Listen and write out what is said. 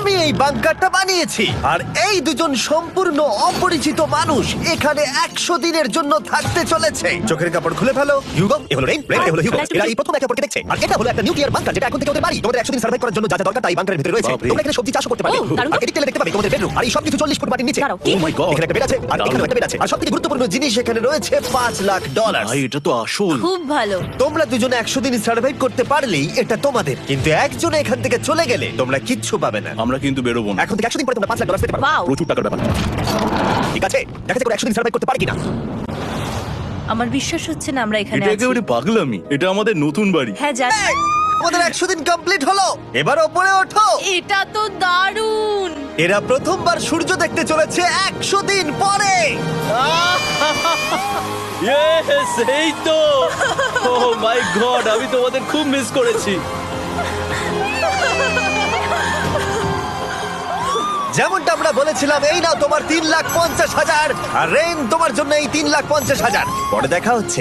আমি এই বাংকারটা বানিয়েছি আর এই দুজন সম্পূর্ণ অপরিচিত মানুষ এখানে 100 দিনের জন্য থাকতে চলেছে। চোখের কাপড় খুলে ফেলো। হিউগো, এ হলো রেইন, রেইন, এ হলো হিউগো। এরা এই প্রথম একে অপরকে দেখছে। আর এটা হলো একটা নিউক্লিয়ার বাংকার যেটা এখন থেকে ওদের বাড়ি। তোমাদের 100 দিন সার্ভাইভ করার জন্য যা যা দরকার তাই বাংকারের ভিতরে রয়েছে। বাপরে। তোমরা এখানে সবজি চাষও করতে পারবে। ও, দারুণ তো। আর এদিক থেকে দেখতে পাবে তোমাদের বেডরুম। আর এই সবকিছু 40 ফুট মাটির নিচে। দাঁড়াও, কি? ও মাই গড, এখানে একটা বেড আছে আর এখানে একটা বেড আছে। আর সবথেকে গুরুত্বপূর্ণ জিনিস এখানে রয়েছে $5 লাখ। ভাই এটা তো আসল। খুব ভালো। তোমরা দুজনে 100 দিন সার্ভাইভ করতে পারলেই এটা তোমাদের, কিন্তু একজনে এখান থেকে চলে গেলে তোমরা কিচ্ছু পাবে না। আমরা কিন্তু বেরোবো না। এখন থেকে 100 দিন পরে তোমরা $5 লাখ পেতে পারো। ওয়াও, প্রচুর টাকার ব্যাপার। ঠিক আছে, দেখা যাক ওরা 100 দিন সার্ভাইভ করতে পারে কিনা। আমার বিশ্বাস হচ্ছে না আমরা এখানে এটা আছি। একেবারে পাগলামি। এটা আমাদের নতুন বাড়ি। হ্যাঁ যা। আমাদের 100 দিন কমপ্লিট হলো। এবার ওপরে ওঠো। এটা তো দারুণ। এরা প্রথমবার সূর্য দেখতে চলেছে 100 দিন পরে। ইয়েস, এই তো। ও মাই গড, আমি তোমাদের খুব মিস করেছি। যেমনটা আমরা বলেছিলাম, এই নাও তোমার 3,50,000 আর রেইন তোমার জন্য এই 3,50,000। পরে দেখা হচ্ছে।